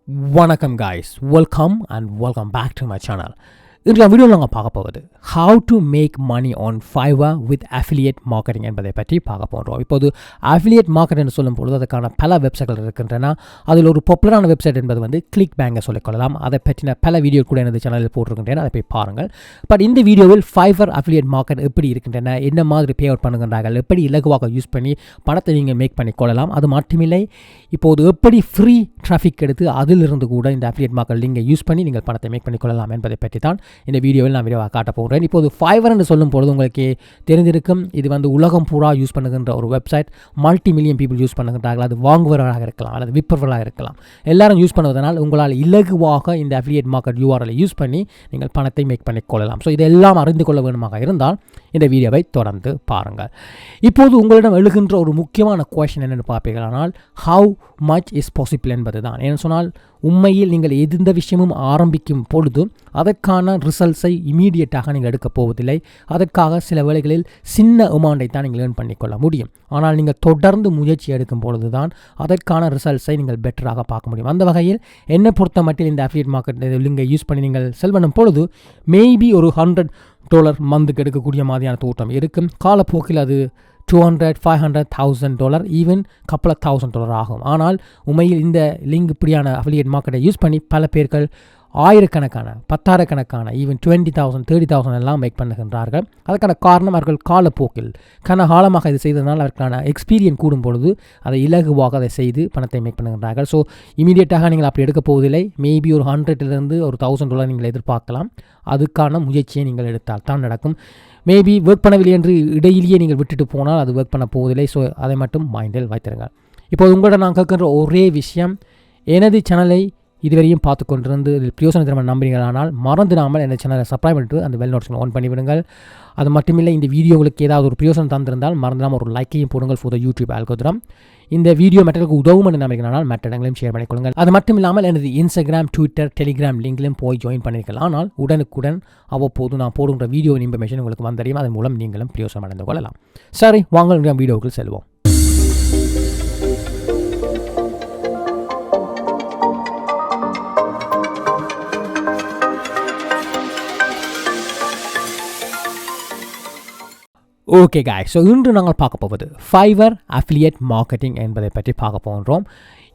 Welcome guys, welcome back to my channel. இன்றைய வீடியோவில் நாங்கள் பார்க்க போவது how to make money on Fiverr with affiliate marketing என்பதை பற்றி பார்க்க போகிறோம். இப்போது affiliate marketing சொல்லும் பொழுது அதுக்கான பல வெப்சைட்கள் இருக்கின்றன. அதில் ஒரு பாப்புலரான வெப்சைட் என்பது வந்து கிளிக் பேங்கை சொல்லிக்கொள்ளலாம். அதை பற்றின பல வீடியோ கூட எனது சேனலில் போட்டிருக்கின்றன, அதை போய் பாருங்கள். பட் இந்த வீடியோவில் Fiverr affiliate market எப்படி இருக்கின்றன, என்ன மாதிரி பே அவுட் பண்ணுகின்றார்கள், எப்படி இலகுவாக யூஸ் பண்ணி பணத்தை நீங்கள் மேக் பண்ணிக்கொள்ளலாம், அது மட்டுமில்லை இப்போது எப்படி ஃப்ரீ டிராஃபிக் எடுத்து அதிலிருந்து கூட இந்த affiliate market நீங்கள் யூஸ் பண்ணி நீங்கள் பணத்தை மேக் பண்ணிக்கொள்ளலாம் என்பதை பற்றி தான் இந்த வீடியோவில் நான் விரைவாக காட்ட போகிறேன். இப்போது Fiverr என்று சொல்லும் பொழுது உங்களுக்கு தெரிந்திருக்கும், இது வந்து உலகம் பூரா யூஸ் பண்ணுகின்ற ஒரு website. Multi million people use பண்ணுகின்றார்கள். அது வாங்குபவர்களாக இருக்கலாம் அல்லது விற்பவர்களாக இருக்கலாம். எல்லாரும் யூஸ் பண்ணுவதனால் உங்களால் இலகுவாக இந்த அஃபிலியேட் மார்க்கெட் URL யூஸ் பண்ணி நீங்கள் பணத்தை மேக் பண்ணிக்கொள்ளலாம். ஸோ இதெல்லாம் அறிந்து கொள்ள வேண்டுமாக இருந்தால் இந்த வீடியோவை தொடர்ந்து பாருங்கள். இப்போது உங்களிடம் எழுகின்ற ஒரு முக்கியமான குவெஸ்சன் என்னென்னு பார்ப்பீர்களானால் ஹவு மச் இஸ் பாசிபிள் என்பது தான். ஏன்னு சொன்னால் உண்மையில் நீங்கள் எந்த விஷயமும் ஆரம்பிக்கும் பொழுது அதற்கான ரிசல்ட்ஸை இமீடியட்டாக நீங்கள் எடுக்கப் போவதில்லை. அதற்காக சில வேளைகளில் சின்ன அமௌண்ட்டை தான் நீங்கள் ஏர்ன் பண்ணிக்கொள்ள முடியும். ஆனால் நீங்கள் தொடர்ந்து முயற்சி எடுக்கும் பொழுது தான் அதற்கான ரிசல்ட்ஸை நீங்கள் பெட்டராக பார்க்க முடியும். அந்த வகையில் என்னை பொறுத்த மட்டும் இந்த அஃபிலியேட் மார்க்கெட் லிங்கை யூஸ் பண்ணி நீங்கள் செல் பண்ணும் பொழுது மேபி ஒரு $100 மந்த்துக்கு எடுக்கக்கூடிய மாதிரியான தோட்டம் இருக்கும். காலப்போக்கில் அது $200, $500, $1,000 ஈவன் couple of $1,000 ஆகும். ஆனால் உண்மையில் இந்த லிங்க் இப்படியான அஃபிலியேட் மார்க்கெட்டை யூஸ் பண்ணி பல பேர்கள் ஆயிரக்கணக்கான, பத்தாயிரக்கணக்கான, ஈவன் 20,000, 30,000 எல்லாம் மேக் பண்ணுகின்றார்கள். அதற்கான காரணம் அவர்கள் காலப்போக்கில் கனகாலமாக இது செய்ததனால் அவருக்கான எக்ஸ்பீரியன்ஸ் கூடும் பொழுது அதை இலகுவாக அதை செய்து பணத்தை மேக் பண்ணுகின்றார்கள். ஸோ இமீடியட்டாக நீங்கள் அப்படி எடுக்க போவதில்லை. மேபி ஒரு $100 ஒரு $1,000 நீங்கள் எதிர்பார்க்கலாம். அதுக்கான முயற்சியை நீங்கள் எடுத்தால் தான் நடக்கும். மேபி ஒர்க் பண்ணவில்லை என்று இடையிலேயே நீங்கள் விட்டுட்டு போனால் அது ஒர்க் பண்ண போவதில்லை. ஸோ அதை மட்டும் மைண்டில் வைத்திருங்கள். இப்போது உங்களிடம் நான் கேட்கின்ற ஒரே விஷயம், எனது சேனலை இதுவரையும் பார்த்து கொண்டிருந்து இதில் பிரயோசனம் தர நம்புறீங்களானால் மறந்துடாமல் இந்த சேனலை சப்ஸ்கிரைப் பண்ணிட்டு அந்த பெல் நோட்டிஃபிகேஷன் ஆன் பண்ணிவிடுங்கள். அது மட்டுமில்லை, இந்த வீடியோ உங்களுக்கு ஏதாவது ஒரு பிரயோசனம் தந்திருந்தால் மறந்துடாமல் ஒரு லைக்கையும் போடுங்கள் ஃபார் த யூடியூப் அல்கோரிதம். இந்த வீடியோ மற்றவர்களுக்கு உதவும் என்று நம்பிக்கையானால் மற்ற இடங்களையும் ஷேர் பண்ணிக்கொள்ளுங்கள். அது மட்டும் இல்லாமல் எனது இன்ஸ்டாகிராம், ட்விட்டர், டெலிகிராம் லிங்க்லையும் போய் ஜாயின் பண்ணியிருக்கலாம். ஆனால் உடனுக்குடன் அவ்வப்போது நான் போடுகின்ற வீடியோ இன்ஃபர்மேஷன் உங்களுக்கு வந்தறியும். அதன் மூலம் நீங்களும் பிரயோசனம் அடைந்து கொள்ளலாம். சரி, வாங்க வீடியோவுக்கு செல்வோம். ஓகே காய்ஸ், ஸோ இன்று நாங்கள் பார்க்க போவது Fiverr அஃபிலியேட் மார்க்கெட்டிங் என்பதை பற்றி பார்க்க போகிறோம்.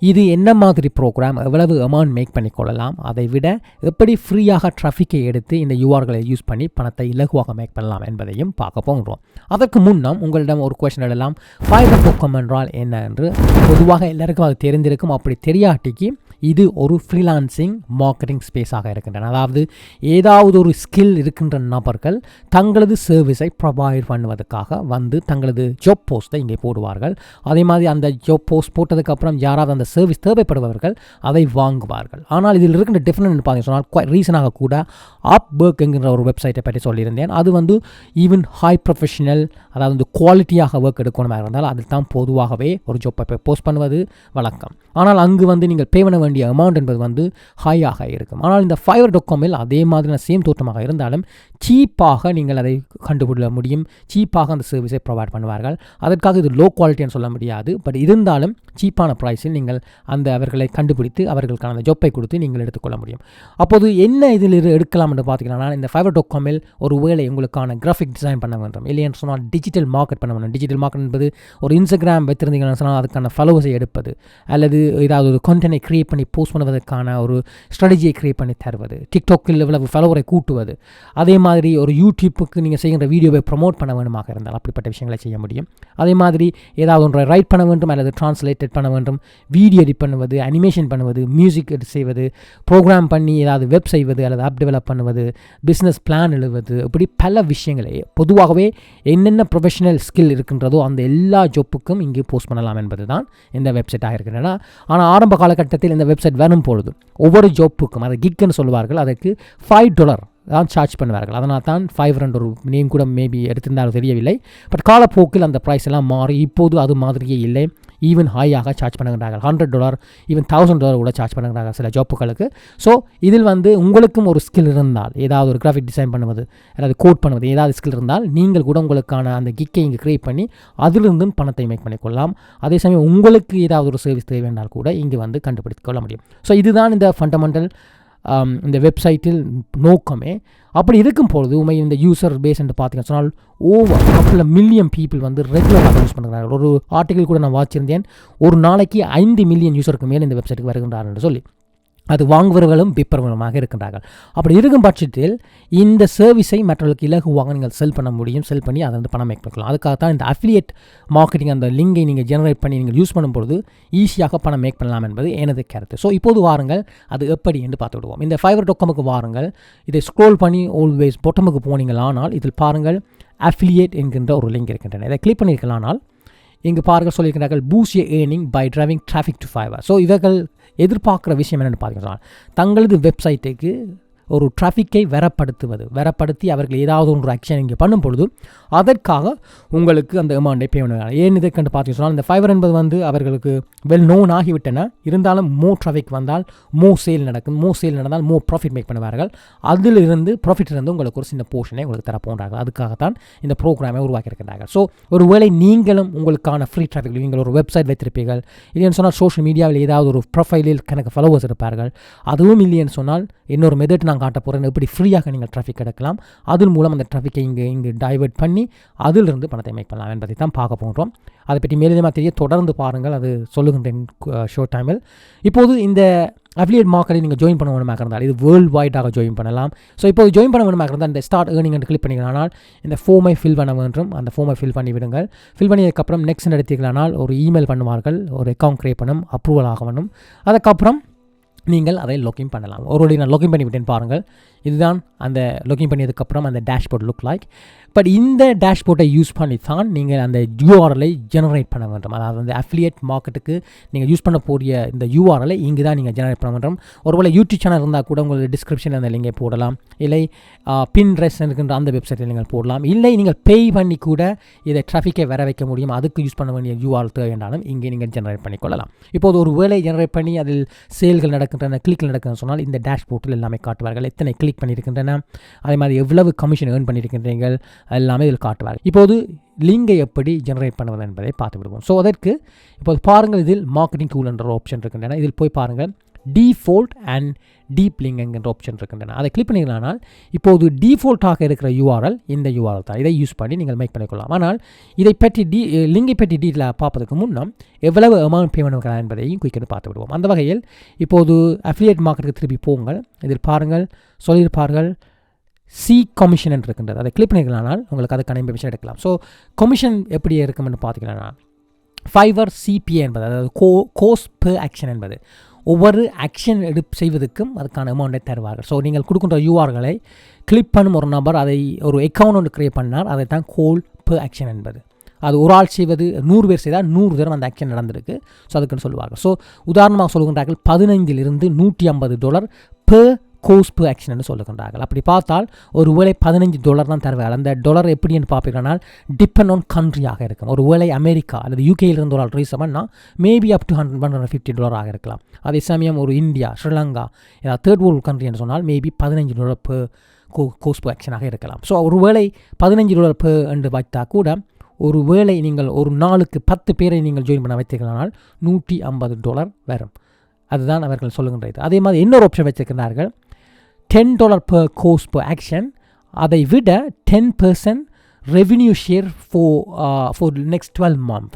இது என்ன மாதிரி ப்ரோக்ராம், எவ்வளவு அமௌண்ட் மேக் பண்ணிக்கொள்ளலாம், அதை விட எப்படி ஃப்ரீயாக டிராஃபிக்கை எடுத்து இந்த URLகளை யூஸ் பண்ணி பணத்தை இலகுவாக மேக் பண்ணலாம் என்பதையும் பார்க்க போகிறோம். அதற்கு முன்னம் உங்களிடம் ஒரு கொஸ்டின் எழலாம், Fiverr என்றால் என்ன என்று. பொதுவாக எல்லாருக்கும் அது தெரிந்திருக்கும். அப்படி தெரியாட்டிக்கு இது ஒரு ஃப்ரீலான்சிங் மார்க்கெட்டிங் ஸ்பேஸாக இருக்கின்றன. அதாவது ஏதாவது ஒரு ஸ்கில் இருக்கின்ற நபர்கள் தங்களது சர்வீஸை ப்ரொவைட் பண்ணுவதற்காக வந்து தங்களது ஜாப் போஸ்ட்டை இங்கே போடுவார்கள். அதே மாதிரி அந்த ஜாப் போஸ்ட் போட்டதுக்கப்புறம் யாராவது அந்த சர்வீஸ் தேவைப்படுபவர்கள் அதை வாங்குவார்கள். ஆனால் இதில் இருக்கின்ற டிஃப்ரெண்ட் பார்த்தீங்க சொன்னால் ரீசனாக கூட Upwork என்கிற ஒரு வெப்சைட்டை பற்றி சொல்லியிருந்தேன். அது வந்து ஈவன் ஹை ப்ரொஃபஷனல், அதாவது வந்து குவாலிட்டியாக ஒர்க் எடுக்கணுமாக இருந்தால் அதில் தான் பொதுவாகவே ஒரு ஜாப்பை போஸ்ட் பண்ணுவது வழக்கம். ஆனால் அங்கு வந்து நீங்கள் பே பண்ண வேண்டிய அமௌண்ட் என்பது வந்து ஹையாக இருக்கும். ஆனால் இந்த Fiverr.comஇல் அதே மாதிரியான சேம் தோற்றமாக இருந்தாலும் சீப்பாக நீங்கள் அதை கண்டுபிடிக்க முடியும். சீப்பாக அந்த சர்வீஸை ப்ரொவைட் பண்ணுவார்கள். அதற்காக இது லோ குவாலிட்டின்னு சொல்ல முடியாது. பட் இருந்தாலும் சீப்பான ப்ரைஸில் நீங்கள் அந்த அவர்களை கண்டுபிடித்து அவர்களுக்கான அந்த ஜாப்பை கொடுத்து நீங்கள் எடுத்துக்கொள்ள முடியும். அப்போது என்ன இதில் எடுக்கலாம் என்று பார்த்தீங்கன்னா, இந்த Fiverr.comஇல் ஒரு வேளை உங்களுக்கான கிராஃபிக் டிசைன் பண்ண வேண்டும், இல்லைன்னு சொன்னால் டிஜிட்டல் மார்க்கெட் பண்ண வேண்டும். டிஜிட்டல் மார்க்கெட் என்பது ஒரு இன்ஸ்டாகிராம் வைத்திருந்தீங்கன்னு சொன்னால் அதுக்கான ஃபாலோவர்ஸை எடுப்பது, அல்லது ஏதாவது ஒரு கண்டென்ட்டை கிரியேட் பண்ணி போஸ்ட் பண்ணுவதற்கான ஒரு ஸ்ட்ராட்டஜியை கிரியேட் பண்ணி தருவது, டிக்டாக்கில் இவ்வளவு ஃபாலோவரை கூட்டுவது, அதே மாதிரி ஒரு யூடியூப்புக்கு நீங்கள் செய்கின்ற வீடியோவை ப்ரமோட் பண்ண வேண்டுமாக இருந்தால் அப்படிப்பட்ட விஷயங்களை செய்ய முடியும். அதே மாதிரி ஏதாவது ஒன்றை ரைட் பண்ண வேண்டும் அல்லது டிரான்ஸ்லேட்டட் பண்ண வேண்டும், வீடியோ எடிட் பண்ணுவது, அனிமேஷன் பண்ணுவது, மியூசிக் எடிட் செய்வது, ப்ரோக்ராம் பண்ணி ஏதாவது வெப் செய்வது அல்லது ஆப் டெவலப் பண்ணுவது, பிஸ்னஸ் பிளான் எழுதுவது, இப்படி பல விஷயங்களை பொதுவாகவே என்னென்ன ப்ரொஃபஷனல் ஸ்கில் இருக்கின்றதோ அந்த எல்லா ஜாப்புக்கும் இங்கே போஸ்ட் பண்ணலாம் என்பது தான் இந்த வெப்சைட்டாக இருக்கின்றன. ஆனால் ஆரம்ப காலகட்டத்தில் இந்த வெப்சைட் வரும் பொழுது ஒவ்வொரு ஜாப்புக்கும், அதை கிக்னு சொல்வார்கள், அதற்கு $5 தான் சார்ஜ் பண்ணுவார்கள். அதனால் தான் Fiverr ஒரு நேம் கூட மேபி எடுத்திருந்தாலும் தெரியவில்லை. பட் காலப்போக்கில் அந்த ப்ரைஸ் எல்லாம் மாறி இப்போது அது மாதிரியே இல்லை. ஈவன் ஹையாக சார்ஜ் பண்ணுகிறார்கள். $100 ஈவன் $1000 கூட சார்ஜ் பண்ணுகிறார்கள் சில ஜாப்புகளுக்கு. ஸோ இதில் வந்து உங்களுக்கும் ஒரு ஸ்கில் இருந்தால், ஏதாவது ஒரு கிராஃபிக் டிசைன் பண்ணுவது, ஏதாவது கோட் பண்ணுவது, ஏதாவது ஸ்கில் இருந்தால் நீங்கள் கூட உங்களுக்கான அந்த கிக்கை இங்கே க்ரியேட் பண்ணி அதிலிருந்தும் பணத்தை மேக் பண்ணிக்கொள்ளலாம். அதே சமயம் உங்களுக்கு ஏதாவது ஒரு சர்வீஸ் தேவையானால் கூட இங்கே வந்து கண்டுபிடித்து கொள்ள முடியும். ஸோ இதுதான் இந்த ஃபண்டமெண்டல் இந்த வெப்சைட்டில் நோக்கமே. அப்படி இருக்கும் பொழுது இந்த யூசர் பேஸ் என்று பார்த்தீங்கன்னு சொன்னால் ஓவர் கப்பல் மில்லியன் பீப்புள் வந்து ரெகுலராக யூஸ் பண்ணுறாங்க. ஒரு ஆர்டிகல் கூட நான் வாசிச்சிருந்தேன், ஒரு நாளைக்கு 5 மில்லியன் யூசருக்கு மேலே இந்த வெப்சைட்டுக்கு வருகின்றார் என்று சொல்லி. அது வாங்குவர்களும் விற்பவர்களுமாக இருக்கின்றார்கள். அப்படி இருக்கும் பட்சத்தில் இந்த சர்வீஸை மற்றவர்களுக்கு இலகுவாக நீங்கள் செல் பண்ண முடியும். செல் பண்ணி அதை வந்து பணம் மேக் பண்ணிக்கலாம். அதுக்காக தான் இந்த அஃபிலியேட் மார்க்கெட்டிங் அந்த லிங்கை நீங்கள் ஜெனரேட் பண்ணி நீங்கள் யூஸ் பண்ணும்பொழுது ஈஸியாக பணம் மேக் பண்ணலாம் என்பது எனது கருத்து. ஸோ இப்போது வாருங்கள் அது எப்படி என்று பார்த்து விடுவோம். இந்த fiverr.comக்கு வாருங்கள். இதை ஸ்க்ரோல் பண்ணி ஆல்வேஸ் பொட்டமுக்கு போனீங்களானால் இதில் பாருங்கள் அஃபிலியேட் என்கின்ற ஒரு லிங்க் இருக்கின்றன. இதை கிளிக் பண்ணியிருக்கலானால் இங்கு பாருங்கள் சொல்லியிருக்கிறார்கள் boost your earning by driving traffic to Fiverr. So இவர்கள் எதிர்பார்க்குற விஷயம் என்னென்னு பார்த்தீங்கன்னா தங்களது வெப்சைட்டுக்கு ஒரு டிராஃபிக்கை வரப்படுத்தி அவர்கள் ஏதாவது ஒன்று ஆக்ஷன் இங்கே பண்ணும் பொழுது அதற்காக உங்களுக்கு அந்த அமௌண்ட்டை பே பண்ணுவாங்க. ஏன் இதற்கென்று பார்த்தீங்கன்னா இந்த Fiverr என்பது வந்து அவர்களுக்கு வெல் நோன் ஆகிவிட்டன. இருந்தாலும் டிராஃபிக் வந்தால் சேல் நடக்கும். சேல் நடந்தால் ப்ராஃபிட் மேக் பண்ணுவார்கள். அதிலிருந்து ப்ராஃபிட்டிலிருந்து உங்களுக்கு ஒரு சின்ன போர்ஷனை உங்களுக்கு தர போன்றார்கள். அதுக்காகத்தான் இந்த ப்ரோக்ராமை உருவாக்கியிருக்கிறார்கள். ஸோ ஒருவேளை நீங்களும் உங்களுக்கான ஃப்ரீ டிராஃபிக் நீங்கள் ஒரு வெப்சைட் வைத்திருப்பீர்கள், இல்லைன்னு சொன்னால் சோஷியல் மீடியாவில் ஏதாவது ஒரு ப்ரொஃபைலில் கணக்கு ஃபாலோவர்ஸ் இருப்பார்கள், அதுவும் இல்லைன்னு சொன்னால் இன்னொரு மெத்தட் நான் காட்ட போகிறேன் எப்படி ஃப்ரீயாக நீங்கள் டிராஃபிக் எடுக்கலாம். அதன் மூலம் அந்த டிராஃபிக்கை இங்கே டைவர்ட் பண்ணி அதிலிருந்து பணத்தை மேக் பண்ணலாம் என்பதை தான் பார்க்க போகிறோம். அதை பற்றி மேலும் தெரிய தொடர்ந்து பாருங்கள், அது சொல்லுகின்றேன் ஷோர்ட் டைமில். இப்போது இந்த அஃபிலியேட் மார்க்கெட்டில் நீங்கள் ஜாயின் பண்ண வேணுமாக இருந்தால் இது வேர்ல்டு வைடாக ஜாயின் பண்ணலாம். ஸோ இப்போ ஜாயின் பண்ண வேணுமாக இருந்தால் இந்த ஸ்டார்ட் ஏர்னிங் என்று கிளிக் பண்ணிங்களானால் இந்த ஃபார்மை ஃபில் பண்ண வேண்டும். அந்த ஃபார்மை ஃபில் பண்ணி விடுங்கள். ஃபில் பண்ணியதுக்கப்புறம் நெக்ஸ்ட் எடுத்தீங்களானால் ஒரு இமெயில் பண்ணுவார்கள், ஒரு அக்கௌண்ட் கிரியேட் பண்ணும், அப்ரூவல் ஆக வேணும். அதுக்கப்புறம் நீங்கள் அதை லாகின் பண்ணலாம். ஒரு நான் லாகின் பண்ணி விட்டேன் பாருங்கள். இதுதான் அந்த லாகின் பண்ணியதுக்கப்புறம் அந்த டேஷ்போர்ட் லுக் லைக். பட் இந்த டேஷ்போர்ட்டை யூஸ் பண்ணி தான் நீங்கள் அந்த யூஆர்எல்லை ஜெனரேட் பண்ண வேண்டும். அதாவது அந்த அஃபிலியேட் மார்க்கெட்டுக்கு நீங்கள் யூஸ் பண்ண போகிற இந்த யூஆர்எல்லை இங்கே தான் நீங்கள் ஜெனரேட் பண்ண வேண்டும். ஒருவேளை யூடியூப் சேனல் இருந்தால் கூட உங்களுக்கு டிஸ்கிரிப்ஷனில் அந்த லிங்கை போடலாம், இல்லை பின்ட்ரெஸ்ட் இருக்கின்ற அந்த வெப்சைட்டில் நீங்கள் போடலாம், இல்லை நீங்கள் பே பண்ணி கூட இதை டிராஃபிக்கை வர வைக்க முடியும். அதுக்கு யூஸ் பண்ண வேண்டிய யூஆர்எல் தேவையானாலும் இங்கே நீங்கள் ஜெனரேட் பண்ணிக்கொள்ளலாம். இப்போது ஒரு வேலை ஜெனரேட் பண்ணி அதில் சேல்கள் நடக்கின்றன, கிளிக் நடக்குதுன்னு சொன்னால் இந்த டேஷ்போர்ட்டில் எல்லாமே காட்டுவார்கள். எத்தனை கிளிக் பண்ணியிருக்கின்றன, அதே மாதிரி எவ்வளவு கமிஷன் ஏர்ன் பண்ணியிருக்கின்றீர்கள் எல்லாமே இதில் காட்டுவார்கள். இப்போது லிங்கை எப்படி ஜெனரேட் பண்ணுவது என்பதை பார்த்து விடுவோம். ஸோ அதற்கு இப்போது பாருங்கள், இதில் மார்க்கெட்டிங் டூல் என்ற ஆப்ஷன் இருக்கின்றன. இதில் போய் பாருங்கள் டிஃபால்ட் அண்ட் டீப் லிங்க் என்கின்ற ஆப்ஷன் இருக்கின்றன. அதை கிளிக் பண்ணிங்களானால் இப்போது டிஃபால்ட்டாக இருக்கிற யூஆர்எல் இந்த யூஆர்எல் தான். இதை யூஸ் பண்ணி நீங்கள் மேக் பண்ணிக்கொள்ளலாம். ஆனால் இதை பற்றி லிங்கை பற்றி டீட்டெயிலாக பார்ப்பதற்கு முன்னம் எவ்வளவு அமௌண்ட் பே பண்ணுவாங்க என்பதையும் குயிக்கெட்டு பார்த்து விடுவோம். அந்த வகையில் இப்போது அஃபிலியேட் மார்க்கெட்டுக்கு திருப்பி போங்கள். இதில் பாருங்கள் சொல்லியிருப்பார்கள் சி கமிஷன் என்று இருக்கின்றது. அதை கிளிக் பண்ணிக்கலானால் உங்களுக்கு அதுக்கான இன்ஃபர்மேஷன் எடுக்கலாம். ஸோ கமிஷன் எப்படி இருக்கும்னு பார்த்துக்கலாம். Fiverr CPA என்பது அதாவது கோஸ்ட் பெர் ஆக்ஷன் என்பது ஒவ்வொரு ஆக்ஷன் செய்வதற்கும் அதுக்கான அமௌண்ட்டை தருவார்கள். ஸோ நீங்கள் கொடுக்கின்ற யூஆர்களை கிளிக் பண்ணும் ஒரு நபர் அதை ஒரு அக்கௌண்ட் ஒன்று க்ரியேட் பண்ணால் அதை தான் கோல் பெர் ஆக்ஷன் என்பது. அது ஒரு ஆள் செய்வது 100 பேர் செய்தால் 100 தரம் அந்த ஆக்ஷன் நடந்திருக்கு. ஸோ அதுக்குன்னு சொல்லுவார்கள். ஸோ உதாரணமாக சொல்லுகின்றார்கள் $15 to $150 per cost per action என்று சொல்லுகின்றார்கள். அப்படி பார்த்தால் ஒரு வேளை $15 தான் தருவார்கள். அந்த டாலர் எப்படின்னு பார்ப்பீங்கன்னா டிபெண்ட் ஆன் கண்ட்ரியாக இருக்கும். ஒரு வேளை அமெரிக்கா அல்லது யூகேயிலிருந்து ஒரு ஆள் ரீஸ் பண்ணால் மேபி அப் டு $150 இருக்கலாம். அதே சமயம் ஒரு இந்தியா, ஸ்ரீலங்கா, ஏதாவது தேர்ட் வேர்ல்டு கண்ட்ரி என்று சொன்னால் மேபி $15 பெர் கோஸ் பெர் ஆக்ஷனாக இருக்கலாம். ஸோ ஒரு வேளை $15 பெர் என்று வைத்தால் கூட ஒரு வேளை நீங்கள் ஒரு நாளுக்கு 10 பேரை நீங்கள் ஜாயின் பண்ண வைத்தீர்களானால் $150 வரும். அதுதான் அவர்கள் சொல்லுகின்ற இது. அதே மாதிரி இன்னொரு ஆப்ஷன் வச்சிருக்கிறார்கள் $10 per course per action. அதை விட 10% revenue share for next 12 month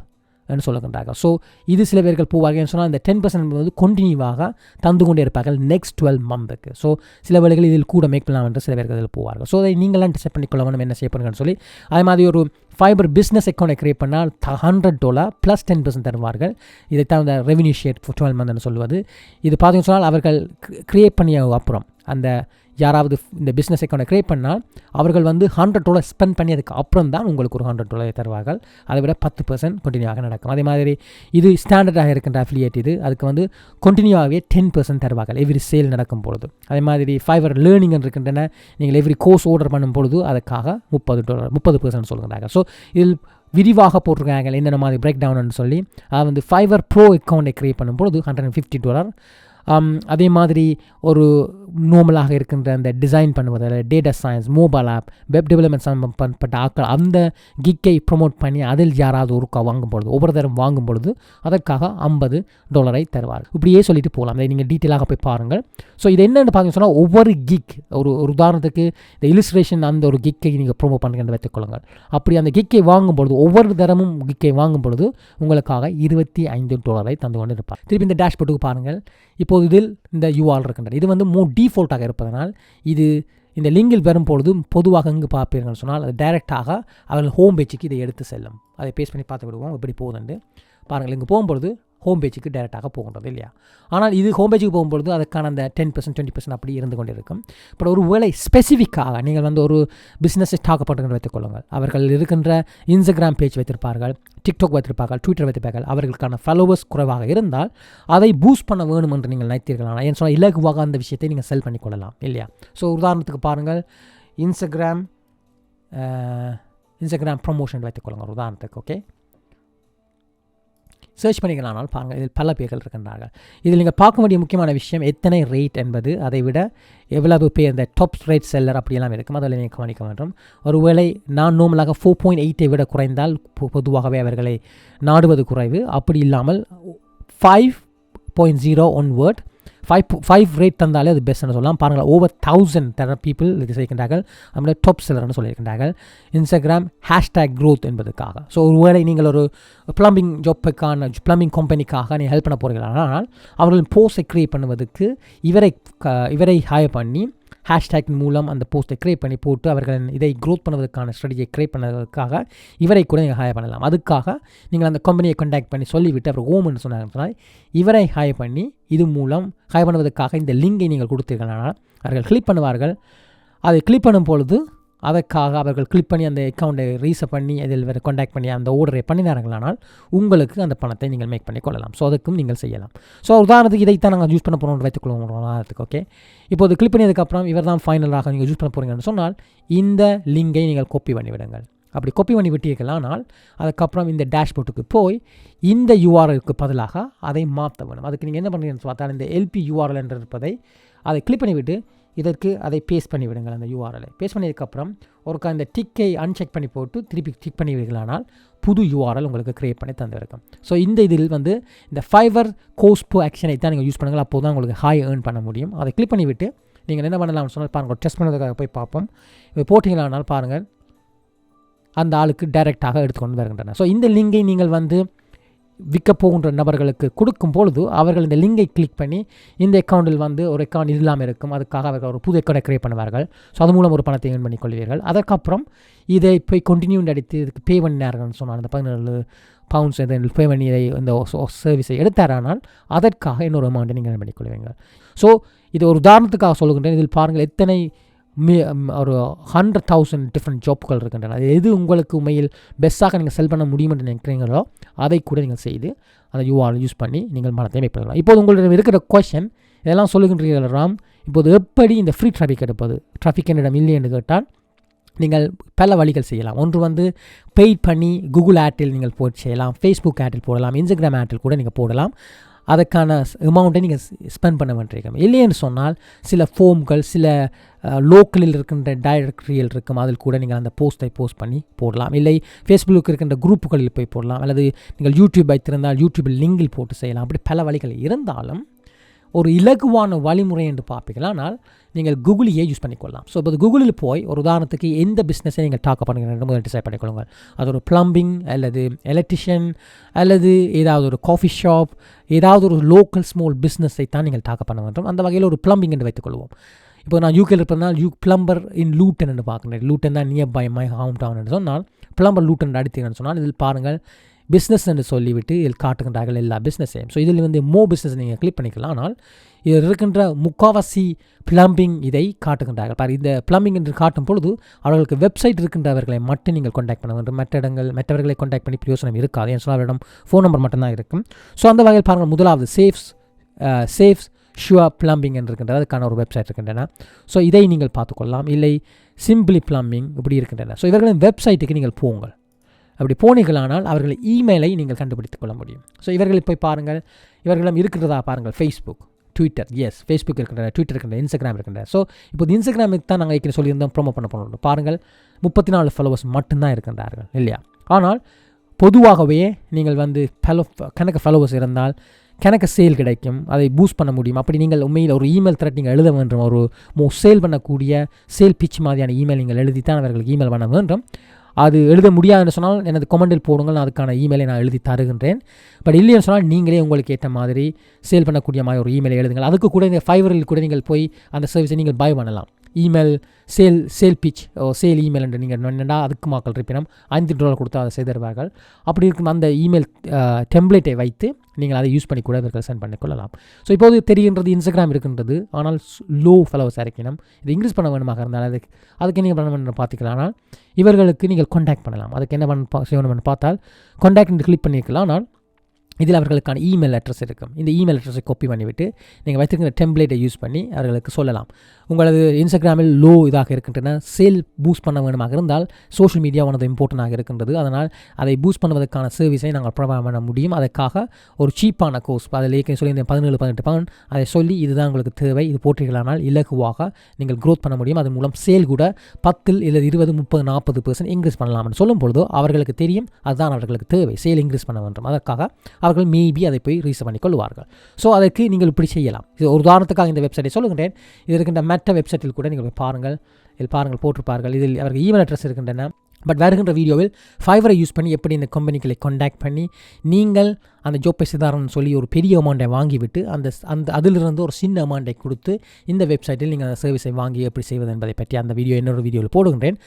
என்று சொல்லுகின்றார்கள். ஸோ இது சில பேர்கள் போவார்கள் சொன்னால் இந்த 10% வந்து கண்டினியூவாக தந்து கொண்டே இருப்பார்கள் நெக்ஸ்ட் 12 monthக்கு. ஸோ சில வேளைகள் இதில் கூட மேக் பண்ணலாம் என்று சில பேர்கள் இதில் போவார்கள். ஸோ அதை நீங்களாம் டிசைட் பண்ணிக்கொள்ள வேணும் என்ன செய்ய பண்ணுங்கன்னு சொல்லி. அதே மாதிரி ஒரு Fiverr பிஸ்னஸ் அக்கௌண்ட்டை க்ரியேட் பண்ணால் $100 ப்ளஸ் 10% தருவார்கள். இதைத்தான் இந்த ரெவென்யூ ஷேர் ஃபார் 12 month என்று சொல்வது. இது பார்த்தீங்கன்னு சொன்னால் அவர்கள் க்ரியேட் பண்ணிய அப்புறம் அந்த யாராவது இந்த பிஸ்னஸ் அக்கௌண்ட்டை க்ரியேட் பண்ணால் அவர்கள் வந்து $100 ஸ்பெண்ட் பண்ணியதுக்கு அப்புறம் தான் உங்களுக்கு ஒரு $100 தருவார்கள். அதை விட 10% கண்டினியூவாக நடக்கும். அதே மாதிரி இது ஸ்டாண்டர்டாக இருக்கின்ற அஃபிலியேட் இது அதுக்கு வந்து கண்டினியூவாகவே 10% தருவார்கள் எவ்ரி சேல் நடக்கும் பொழுது. அதே மாதிரி Fiverr லேர்னிங் இருக்கின்றன. நீங்கள் எவ்ரி கோர்ஸ் ஆர்டர் பண்ணும் பொழுது அதுக்காக $30 30% சொல்கிறார்கள். ஸோ இதில் விரிவாக போட்டிருக்காங்க என்னென்ன மாதிரி பிரேக் டவுன்னு சொல்லி. அது வந்து Fiverr ப்ரோ அக்கௌண்ட்டை க்ரியேட் பண்ணும்பொழுது $150. அதே மாதிரி ஒரு நார்மலாக இருக்கின்ற அந்த டிசைன் பண்ணுவது, data science, mobile app, web development சம்பந்தப்பட்ட ஆட்கள் அந்த கிக்கை ப்ரொமோட் பண்ணி அதில் யாராவது ஒருக்கா வாங்கும் பொழுது, ஒவ்வொரு தரம் வாங்கும் பொழுது அதற்காக $50 தருவார். இப்படியே சொல்லிட்டு போகலாம். அதை நீங்கள் டீட்டெயிலாக போய் பாருங்கள். ஸோ இது என்னென்னு பார்த்தீங்கன்னு சொன்னால், ஒவ்வொரு கிக் ஒரு உதாரணத்துக்கு இந்த இலிஸ்ட்ரேஷன் அந்த ஒரு கிக்கை நீங்கள் ப்ரொமோட் பண்ணுங்கன்னு வைத்துக்கொள்ளுங்கள். அப்படி அந்த கிக்கை வாங்கும் பொழுது ஒவ்வொரு தரமும் கிக்கை வாங்கும் பொழுது உங்களுக்காக $25 தந்து கொண்டு இருப்பார். திருப்பி இந்த டேஷ்போர்ட்டுக்கு பாருங்கள். இப்போது இதில் இந்த URL இருக்கின்றது. இது வந்து டிஃபால்ட்டாக இருப்பதனால் இது இந்த லிங்கில் வரும்பொழுது பொதுவாக இங்கு பார்ப்பீர்கள் சொன்னால் அது டைரெக்டாக அவர்கள் ஹோம் பேஜுக்கு இதை எடுத்து செல்லும். அதை பேஸ்ட் பண்ணி பார்த்து விடுவோம் எப்படி போகுதுண்டு பாருங்கள். இங்கே போகும்பொழுது ஹோம் பேஜுக்கு டேரெக்டாக போகின்றது இல்லையா. ஆனால் இது ஹோம் பேஜுக்கு போகும்பொழுது அதுக்கான அந்த 10% 20% அப்படி இருந்து கொண்டு இருக்கும். பட் ஒரு வேளை ஸ்பெசிஃபிக்காக நீங்கள் வந்து ஒரு பிஸ்னஸ் ஸ்டாக் பண்ணுறது வைத்துக்கொள்ளுங்கள். அவர்கள் இருக்கின்ற இன்ஸ்டாகிராம் பேஜ் வைத்திருப்பார்கள், டிக்டாக் வைத்திருப்பார்கள், ட்விட்டர் வைத்திருப்பார்கள். அவர்களுக்கான ஃபாலோவர்ஸ் குறைவாக இருந்தால் அதை பூஸ்ட் பண்ண வேணும் என்று நீங்கள் நினைத்தீர்கள். ஆனால் ஏன்னு சொன்னால் இலகுவாக அந்த விஷயத்தை நீங்கள் செல் பண்ணிக்கொள்ளலாம் இல்லையா. ஸோ உதாரணத்துக்கு பாருங்கள், இன்ஸ்டாகிராம் ப்ரமோஷன் வைத்துக்கொள்ளுங்கள் உதாரணத்துக்கு. ஓகே, சர்ச் பண்ணிக்கலானால் பாருங்கள், இதில் பல பேர்கள் இருக்கின்றார்கள். இதில் நீங்கள் பார்க்க வேண்டிய முக்கியமான விஷயம் எத்தனை ரேட் என்பது, அதை விட எவ்வளவு பேர் இந்த டாப் ரேட் செல்லர் அப்படியெல்லாம் இருக்கும், அதில் நீங்கள் கவனிக்க வேண்டும். ஒருவேளை நான் நார்மலாக 4.8 விட குறைந்தால் பொதுவாகவே அவர்களை நாடுவது குறைவு. அப்படி இல்லாமல் 5.0 ஒன்வர்ட் 5 ரேட் தந்தாலே அது பெஸ்ட்னு சொல்லலாம். பாருங்கள், over 1000 பீப்புள் இது செய்கின்றார்கள். நம்மளோட டாப் செல்லர்னு சொல்லியிருக்கின்றார்கள். Instagram #growth என்பதுக்காக. ஸோ ஒருவேளை நீங்கள் ஒரு ப்ளம்பிங் ஜாப்புக்கான ப்ளம்பிங் கம்பெனிக்காக நீங்கள் ஹெல்ப் பண்ண போகிறீர்கள், ஆனால் அவர்களின் போஸ்ட்டை க்ரியேட் பண்ணுவதற்கு இவரை ஹையர் பண்ணி ஹேஷ்டேக் மூலம் அந்த போஸ்ட்டை க்ரியேட் பண்ணி போட்டு அவர்கள் இதை க்ரோத் பண்ணுவதற்கான ஸ்ட்ராட்டஜியை க்ரியேட் பண்ணுவதற்காக இவரை கூட நீங்கள் ஹையர் பண்ணலாம். அதுக்காக நீங்கள் அந்த கம்பெனியை கான்டாக்ட் பண்ணி சொல்லிவிட்டு அவர் ஓம்னு சொன்னாங்க, இவரை ஹையர் பண்ணி இது மூலம் ஹையர் பண்ணுவதற்காக இந்த லிங்கை நீங்கள் கொடுத்தீர்களானால் அவர்கள் கிளிக் பண்ணுவார்கள். அதை கிளிக் பண்ணும் பொழுது அதற்காக அவர்கள் கிளிக் பண்ணி அந்த அக்கௌண்ட்டை ரீசெட் பண்ணி அதில் வேறு கான்டாக்ட் பண்ணி அந்த ஆர்டரை பண்ணினார்களானால் உங்களுக்கு அந்த பணத்தை நீங்கள் மேக் பண்ணி கொள்ளலாம். ஸோ அதுக்கும் நீங்கள் செய்யலாம். ஸோ உதாரணத்துக்கு இதைத்தான் நாங்கள் யூஸ் பண்ண போகிறோம் வைத்துக்கொள்வோம் உதாரணத்துக்கு. ஓகே, இப்போது கிளிக் பண்ணியதுக்கப்புறம் இவர் தான் ஃபைனலாக நீங்கள் யூஸ் பண்ண போகிறீங்கன்னு சொன்னால் இந்த லிங்கை நீங்கள் காப்பி பண்ணி விடுங்கள். அப்படி காப்பி பண்ணி விட்டீர்களானால் அதுக்கப்புறம் இந்த டேஷ்போர்ட்டுக்கு போய் இந்த URLக்கு பதிலாக அதை மாற்ற வேணும். அதுக்கு நீங்கள் என்ன பண்ணுறீங்கன்னு பார்த்தால் இந்த LP URL என்று இருப்பதை அதை கிளிக் பண்ணிவிட்டு இதற்கு அதை பேஸ்ட் பண்ணி விடுங்கள். அந்த URLை பேஸ்ட் பண்ணியதுக்கப்புறம் ஒருக்கா இந்த டிக்கை அன்செக் பண்ணி போட்டு திருப்பி டிக் பண்ணி விடுங்களானால் புது URL உங்களுக்கு க்ரியேட் பண்ணி தந்திருக்கும். ஸோ இந்த இதில் வந்து இந்த Fiverr கோஸ்போ ஆக்ஷனை தான் நீங்கள் யூஸ் பண்ணுங்கள். அப்போது தான் உங்களுக்கு ஹாய் ஏர்ன் பண்ண முடியும். அதை கிளிக் பண்ணிவிட்டு நீங்கள் என்ன பண்ணலாம்னு சொன்னால் பாருங்கள், டெஸ்ட் பண்ணுறதுக்காக போய் பார்ப்போம். இப்போ போட்டிங்களானால் பாருங்கள் அந்த ஆளுக்கு டைரெக்டாக எடுத்துக்கொண்டு வருகின்றன. ஸோ இந்த லிங்கை நீங்கள் வந்து விற்க போகின்ற நபர்களுக்கு கொடுக்கும் பொழுது அவர்கள் இந்த லிங்கை கிளிக் பண்ணி இந்த அக்கௌண்ட்டில் வந்து ஒரு அக்கௌண்ட் இல்லாமல் இருக்கும், அதுக்காக அவர்கள் ஒரு புது அக்கௌண்ட்டை க்ரியேட் பண்ணுவார்கள். ஸோ அது மூலம் ஒரு பணத்தை ஏர்ன் பண்ணி கொள்வீர்கள். அதற்கப்புறம் இதை போய் கண்டினியூன்னு அடித்து இதுக்கு பே பண்ணினார்கள்னு சொன்னால் அந்த 17 பவுண்ட்ஸ் இதை பே பண்ணி இதை இந்த சர்வீஸை எடுத்தாரானால் அதற்காக இன்னொரு அமௌண்ட்டை நீங்கள் ஏர்ன் பண்ணி கொள்வீங்க. ஸோ இது ஒரு உதாரணத்துக்காக சொல்லுகின்றேன். இதில் பாருங்கள் எத்தனை ஒரு 100,000 டிஃப்ரெண்ட் ஜாப்புகள் இருக்கின்றன. அது எது உங்களுக்கு உண்மையில் பெஸ்ட்டாக நீங்கள் செல் பண்ண முடியும் என்று நினைக்கிறீங்களோ அதை கூட நீங்கள் செய்து அந்த URL யூஸ் பண்ணி நீங்கள் பணத்தை மேக் பண்ணலாம். இப்போது உங்களிடம் இருக்கிற கொஷன் இதெல்லாம் சொல்லுகின்றீர்கள் ராம், இப்போது எப்படி இந்த ஃப்ரீ டிராஃபிக் எடுப்பது? டிராஃபிக் என்னிடம் இல்லை என்று கேட்டால் நீங்கள் பல வழிகள் செய்யலாம். ஒன்று வந்து பெய்ட் பண்ணி கூகுள் ஆட்டில் நீங்கள் போட்டு செய்யலாம், ஃபேஸ்புக் ஆட்டில் போடலாம், இன்ஸ்டாகிராம் ஆட்டில் கூட நீங்கள் போடலாம். அதுக்கான அமௌண்ட்டை நீங்கள் ஸ்பெண்ட் பண்ண வேண்டியிருக்கோம். இல்லைன்னு சொன்னால் சில ஃபோம்கள், சில லோக்கலில் இருக்கின்ற டைரக்டரியில் இருக்கும், அதில் கூட நீங்கள் அந்த போஸ்ட்டை போஸ்ட் பண்ணி போடலாம். இல்லை ஃபேஸ்புக்கில் இருக்கின்ற குரூப்புகளில் போய் போடலாம், அல்லது நீங்கள் யூடியூப் வைத்திருந்தால் யூடியூபில் லிங்கில் போட்டு செய்யலாம். அப்படி பல வழிகள் இருந்தாலும் ஒரு இலகுவான வழிமுறை என்று பார்ப்பீங்களா, ஆனால் நீங்கள் கூகுளையே யூஸ் பண்ணிக்கொள்ளலாம். ஸோ இப்போ கூகுளில் போய் ஒரு உதாரணத்துக்கு எந்த பிஸ்னஸை நீங்கள் டாக்கப் பண்ணுங்கள் முதல் டிசைட் பண்ணிக்கொள்ளுங்கள். அது ஒரு ப்ளம்பிங் அல்லது எலக்ட்ரிஷியன் அல்லது ஏதாவது ஒரு காஃபி ஷாப், ஏதாவது ஒரு லோக்கல் ஸ்மால் பிஸ்னஸை தான் நீங்கள் டாக்கப் பண்ண வேண்டும். அந்த வகையில் ஒரு ப்ளம்பிங் என்று வைத்துக்கொள்வோம். இப்போ நான் யூகேல இருப்பதனால் பிளம்பர் இன் லூட்டன் என்று பார்க்குறேன். லூட்டன் தான் near by my home town என்று சொன்னால் பிளம்பர் லூட்டன் அடித்தீங்கன்னு சொன்னால் இதில் பாருங்கள் பிஸ்னஸ் என்று சொல்லிவிட்டு இதில் காட்டுகின்றார்கள் எல்லா பிஸ்னஸையும். ஸோ இதில் வந்து பிஸ்னஸ் நீங்கள் கிளிக் பண்ணிக்கலாம். ஆனால் இதில் இருக்கின்ற முக்காவாசி பிளம்பிங் இதை காட்டுகின்றார்கள். பாரு, இந்த பிளம்பிங் என்று காட்டும் பொழுது அவர்களுக்கு வெப்சைட் இருக்கின்றவர்களை மட்டும் நீங்கள் கான்டாக்ட் பண்ண வேண்டும். மற்றவர்களை கான்டாக்ட் பண்ணி பிரயோசனம் இருக்காது. ஏன் சொன்னால் அவரிடம் ஃபோன் நம்பர் மட்டும்தான் இருக்கும். ஸோ அந்த வகையில் பாருங்கள், முதலாவது சேஃப்ஸ் ஷுவர் பிளம்பிங் என்று இருக்கின்றது, அதுக்கான ஒரு வெப்சைட் இருக்கின்றன. ஸோ இதை நீங்கள் பார்த்துக்கொள்ளலாம். இல்லை சிம்பிளி பிளம்பிங் இப்படி இருக்கின்றன. ஸோ இவர்களின் வெப்சைட்டுக்கு நீங்கள் போங்கள். அப்படி போனீர்களானால் அவர்கள் இமெயிலை நீங்கள் கண்டுபிடித்துக் கொள்ள முடியும். ஸோ இவர்களை போய் பாருங்கள், இவர்களிடம் இருக்கிறதா பாருங்கள். ஃபேஸ்புக், ட்விட்டர், எஸ் ஃபேஸ்புக் இருக்கின்ற, ட்விட்டர் இருக்கின்ற, இன்ஸ்டாகிராம் இருக்கின்ற. ஸோ இப்போ இன்ஸ்டாகிராமுக்கு தான் நாங்கள் ஏற்கனவே சொல்லியிருந்தோம் ப்ரோமோ பண்ண போகணும். பாருங்கள் 34 ஃபாலோவர்ஸ் மட்டும்தான் இருக்கின்றார்கள் இல்லையா. ஆனால் பொதுவாகவே நீங்கள் வந்து கணக்கு ஃபாலோவர்ஸ் இருந்தால் கணக்கு சேல் கிடைக்கும், அதை பூஸ்ட் பண்ண முடியும். அப்படி நீங்கள் உண்மையில் ஒரு இமெயில் த்ரெட் நீங்கள் எழுத வேண்டும், ஒரு சேல் பண்ணக்கூடிய சேல் பிச் மாதிரியான இமெயில் நீங்கள் எழுதித்தான் அவர்களுக்கு இமெயில் பண்ண வேண்டும். அது எழுத முடியாதுன்னு சொன்னால் எனது கமெண்டில் போடுங்கள், நான் அதுக்கான இமெயிலை நான் எழுதி தருகின்றேன். பட் இல்லைன்னு சொன்னால் நீங்களே உங்களுக்கு ஏற்ற மாதிரி சேல் பண்ணக்கூடிய மாதிரி ஒரு இமெயில் எழுதுங்கள். அதுக்கு கூட இந்த ஃபைவரில் கூட நீங்கள் போய் அந்த சர்வீஸை நீங்கள் பை பண்ணலாம். Email sale pitch sale email என்று நீங்கள் நினைண்டா அதுக்கு மக்கள் இருப்பினும் $5 கொடுத்து அதை செய்து தருவார்கள். அப்படி இருக்கும் அந்த இமெயில் டெம்ப்ளேட்டை வைத்து நீங்கள் அதை யூஸ் பண்ணி கூட இவர்கள் சென்ட் பண்ணிக்கொள்ளலாம். ஸோ இப்போது தெரிகின்றது இன்ஸ்டாகிராம் இருக்கின்றது, ஆனால் லோ ஃபாலோவர்ஸ் இருக்கணும். இது இன்க்ரீஸ் பண்ண வேணுமாக இருந்தால் அதுக்கு நீங்கள் பண்ண வேணும் பார்த்துக்கலாம். ஆனால் இவர்களுக்கு நீங்கள் கான்டாக்ட் பண்ணலாம். அதுக்கு என்ன செய்யணும்னு பார்த்தால் கான்டாக்ட் கிளிக் பண்ணிக்கலாம். ஆனால் இதில் அவர்களுக்கான இமெயில் அட்ரஸ் இருக்கும். இந்த இமெயில் அட்ரஸை காப்பி பண்ணிவிட்டு நீங்கள் வைத்திருக்கிற டெம்ப்ளேட்டை யூஸ் பண்ணி அவர்களுக்கு சொல்லலாம். உங்களது இன்ஸ்டாகிராமில் லோ இதாக இருக்கின்றன, சேல் பூஸ்ட் பண்ண வேணுமாக இருந்தால் social media one of the இம்பார்ட்டண்டாக இருக்கின்றது. அதனால் அதை பூஸ்ட் பண்ணுவதற்கான சர்வீஸை நாங்கள் ப்ரொவைட் பண்ண முடியும். அதற்காக ஒரு சீப்பான கோர்ஸ், அதில் ஏற்கனவே சொல்லி 17-18 பவுண்ட், அதை சொல்லி இதுதான் உங்களுக்கு தேவை, இது போட்டீர்களானால் இலகுவாக நீங்கள் க்ரோத் பண்ண முடியும். அதன் மூலம் சேல் கூட 10 இல்லை 20, 30, 40% இன்க்ரீஸ் பண்ணலாம்னு சொல்லும் பொழுதோ அவர்களுக்கு தெரியும் அதுதான் அவர்களுக்கு தேவை, சேல் இன்க்ரீஸ் பண்ண வேண்டும். அதற்காக அவர்கள் மேபி அதை போய் ரீசர்ச் பண்ணி கொள்வார்கள். ஸோ அதற்கு நீங்கள் இப்படி செய்யலாம். இது ஒரு உதாரணத்துக்காக இந்த வெப்சைட்டை சொல்லுகின்றேன். இது இருக்கின்ற மற்ற வெப்சைட்டில் கூட நீங்கள் போய் பாருங்கள், இதில் பாருங்கள் போட்டிருப்பார்கள். இதில் அவர்கள் இமெயில் அட்ரஸ் இருக்கின்றன. பட் வருகின்ற வீடியோவில் ஃபைவரை யூஸ் பண்ணி எப்படி இந்த கம்பெனிகளை கான்டாக்ட் பண்ணி நீங்கள் அந்த ஜோப்பை செய்தாரன்னு சொல்லி ஒரு பெரிய அமௌண்ட்டை வாங்கிவிட்டு அந்த அதிலிருந்து ஒரு சின்ன அமௌண்ட்டை கொடுத்து இந்த வெப்சைட்டில் நீங்கள் அந்த சர்வீஸை வாங்கி எப்படி செய்வது என்பதை பற்றி அந்த வீடியோ இன்னொரு வீடியோவில் போடுகின்றேன்.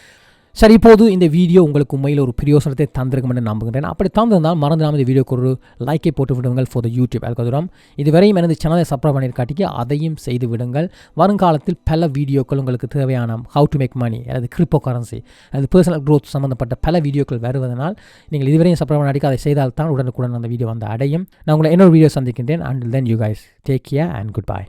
சரி, இப்போது இந்த வீடியோ உங்களுக்கு உண்மையில் ஒரு பிரயோசனத்தை தந்திருக்கும் என்று நம்புகின்றேன். அப்படி தந்திருந்தால் மறந்துடாமல் இந்த வீடியோக்கு ஒரு லைக்கை போட்டு விடுங்கள் ஃபார் த யூடியூப் அல்கோரிதம். இதுவரையும் எனது சேனலை சப்ஸ்கிரைப் பண்ணியிருக்காட்டிக்கு அதையும் செய்து விடுங்கள். வருங்காலத்தில் பல வீடியோக்கள் உங்களுக்கு தேவையான ஹவு டு மேக் மணி அல்லது கிரிப்டோ கரன்சி அல்லது பர்சனல் க்ரோத் சம்பந்தப்பட்ட பல வீடியோக்கள் வருவதனால் நீங்கள் இதுவரையும் சப்ஸ்கிரைப் பண்ணிக்க அதை செய்தால் தான் உடனுக்குடன் அந்த வீடியோ வந்து அடையும். நான் உங்களை இன்னொரு வீடியோ சந்திக்கின்றேன். Until then, you guys take care and goodbye.